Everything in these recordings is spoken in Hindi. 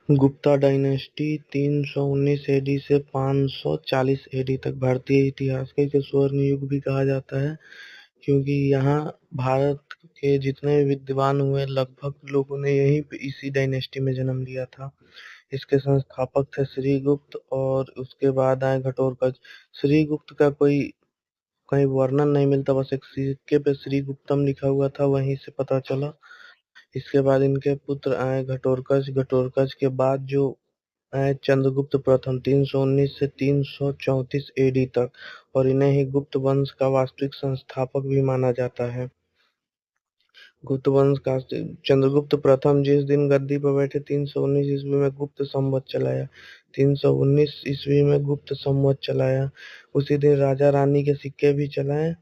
गुप्ता डायनेस्टी 319 एडी से 540 एडी तक भारतीय इतिहास का इसे स्वर्ण युग भी कहा जाता है, क्योंकि यहाँ भारत के जितने भी विद्वान हुए लगभग लोगों ने यहीं पे इसी डायनेस्टी में जन्म लिया था। इसके संस्थापक थे श्रीगुप्त और उसके बाद आए घटोत्कच। श्रीगुप्त का कोई कहीं वर्णन नहीं मिलता, बस एक सिक्के पे श्रीगुप्तम लिखा हुआ था, वहीं से पता चला। इसके बाद इनके पुत्र आए घटोत्कच। घटोत्कच के बाद जो आए चंद्रगुप्त प्रथम 319 से 334 एडी तक, और इन्हें ही गुप्त वंश का वास्तविक संस्थापक भी माना जाता है। गुप्त वंश का चंद्रगुप्त प्रथम जिस दिन गद्दी पर बैठे 319 ईस्वी में गुप्त संवत चलाया। 319 ईस्वी में गुप्त संवत चलाया। उसी दिन राजा रानी के सिक्के भी चलाए,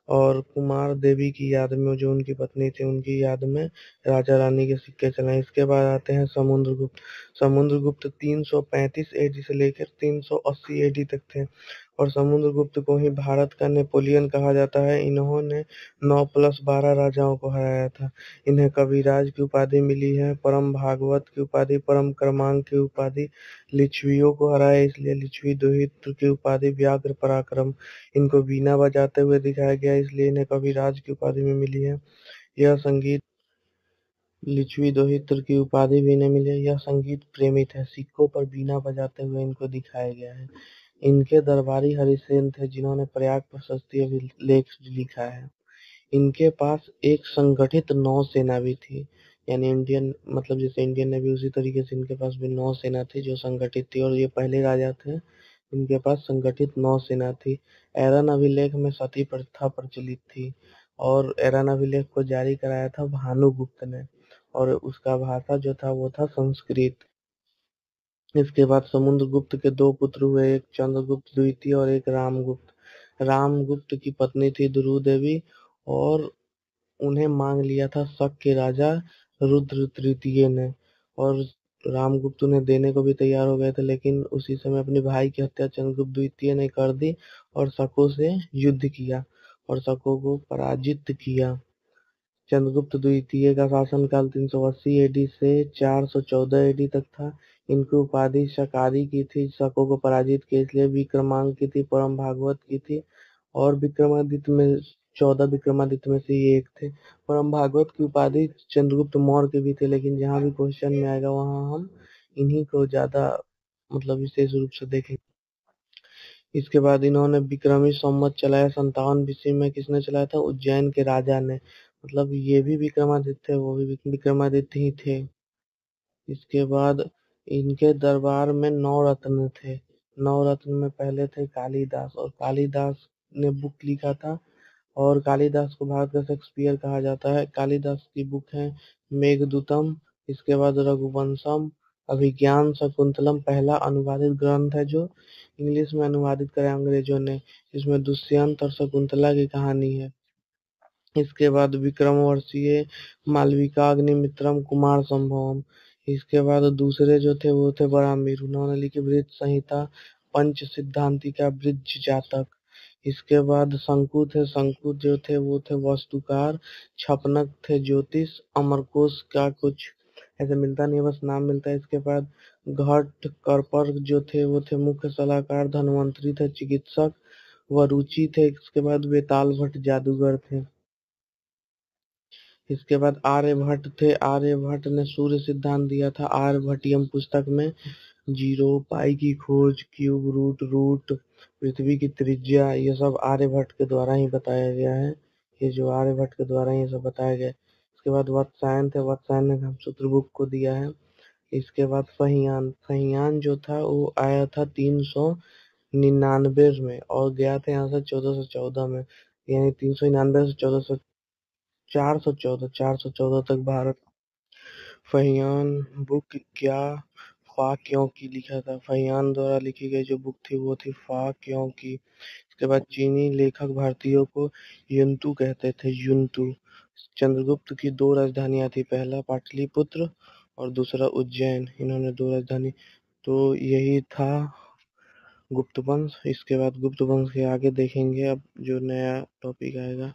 और कुमार देवी की याद में, जो उनकी पत्नी थी, उनकी याद में राजा रानी के सिक्के चलाए। इसके बाद आते हैं समुद्रगुप्त। समुद्रगुप्त 335 एडी से लेकर 380 एडी तक थे, और समुद्रगुप्त को ही भारत का नेपोलियन कहा जाता है। इन्होंने 9+12 राजाओं को हराया था। इन्हें कविराज की उपाधि मिली है, परम भागवत की उपाधि, परम क्रमांक की उपाधि, लिच्छवियों को हराया इसलिए लिच्छवी दोहित्र की उपाधि, व्याघ्र पराक्रम, इनको वीणा बजाते हुए दिखाया गया इसलिए इन्हें कविराज की उपाधि में मिली है। यह संगीत लिच्छवी दोहित्र की उपाधि भी इन्हें मिली है। यह संगीत प्रेमी थे, सिक्कों पर वीणा बजाते हुए इनको दिखाया गया है। इनके दरबारी हरिसेन थे, जिन्होंने प्रयाग प्रशस्ति अभिलेख लिखा है। इनके पास एक संगठित नौसेना भी थी, यानी इंडियन, मतलब जैसे इंडियन नेवी, उसी तरीके से इनके पास भी नौसेना थी जो संगठित थी, और ये पहले राजा थे। इनके पास संगठित नौसेना थी। एरन अभिलेख में सती प्रथा प्रचलित थी, और एरन अभिलेख को जारी कराया था भानुगुप्त ने, और उसका भाषा जो था वो था संस्कृत। इसके बाद समुद्रगुप्त के दो पुत्र हुए, एक चंद्रगुप्त द्वितीय और एक रामगुप्त। रामगुप्त की पत्नी थी दुरु देवी, और उन्हें मांग लिया था शक के राजा रुद्र तृतीय ने, और रामगुप्त उन्हें देने को भी तैयार हो गए थे, लेकिन उसी समय अपने भाई की हत्या चंद्रगुप्त द्वितीय ने कर दी और शकों से युद्ध किया और शकों को पराजित किया। चंद्रगुप्त द्वितीय का शासनकाल 380 एडी से 414 एडी तक था। इनकी उपाधि शकारी की थी, शकों को पराजित किया इसलिए विक्रमांक की थी, परम भागवत की थी, और विक्रमादित्य में 14 विक्रमादित्य में से ये एक थे। परम भागवत की उपाधि चंद्रगुप्त मौर्य के भी थे, लेकिन जहाँ भी क्वेश्चन में आएगा वहाँ हम इन्हीं को ज्यादा मतलब विशेष रूप से देखेंगे। इसके बाद इन्होंने विक्रमी संवत चलाया 57 बीसी में। किसने चलाया था? उज्जैन के राजा ने। मतलब ये भी विक्रमादित्य थे, वो भी विक्रमादित्य ही थे। इसके बाद इनके दरबार में 9 रत्न थे। 9 रत्न में पहले थे कालिदास, और कालिदास ने बुक लिखा था, और कालिदास को भारत का शेक्सपियर कहा जाता है। कालिदास की बुक है मेघदूतम, इसके बाद रघुवंशम, अभिज्ञान शाकुंतलम पहला अनुवादित ग्रंथ है जो इंग्लिश में अनुवादित करा अंग्रेजों ने। इसमें दुष्यंत और शकुंतला की कहानी है। इसके बाद विक्रमोर्वशीय, मालविकाग्निमित्रम, कुमार संभवम। इसके बाद दूसरे जो थे वो थे बरामिर, उन्होंने लिखी बृहत संहिता, पंच सिद्धांतिका, बृज जातक। इसके बाद शंकु थे, शंकु जो थे वो थे वास्तुकार। छपनक थे ज्योतिष। अमरकोश का कुछ ऐसे मिलता नहीं है, बस नाम मिलता है। इसके बाद घट करपर जो थे वो थे मुख्य सलाहकार। धन्वंतरी थे चिकित्सक व रुचि थे। इसके बाद बेताल भट्ट जादूगर थे। इसके बाद आर्यभट्ट थे। आर्यभट्ट ने सूर्य सिद्धांत दिया था आर्यभट्टियम पुस्तक में। जीरो, पाई की खोज, क्यूब रूट, रूट, पृथ्वी की त्रिज्या, ये सब आर्यभट्ट के द्वारा ही बताया गया है। ये जो आर्यभट्ट के द्वारा ही सब बताया गया है। इसके बाद वत्सायन थे। वत्सायन ने ब्रह्मसूत्र बुक को दिया है। इसके बाद फहियान। फहियान जो था वो आया था 399 में, और गया था यहाँ से 1414 में, यानी 399 से 414 तक भारत। फहियान बुक क्या फा क्यों की लिखा था। फहियान द्वारा लिखी गई जो बुक थी वो थी फा क्यों की। इसके बाद चीनी लेखक भारतीयों को युन्तु कहते थे, युन्तु। चंद्रगुप्त की दो राजधानियां थी, पहला पाटलिपुत्र और दूसरा उज्जैन। इन्होंने दो राजधानी। तो यही था गुप्त वंश। इसके बाद गुप्त वंश के आगे देखेंगे अब जो नया टॉपिक आएगा।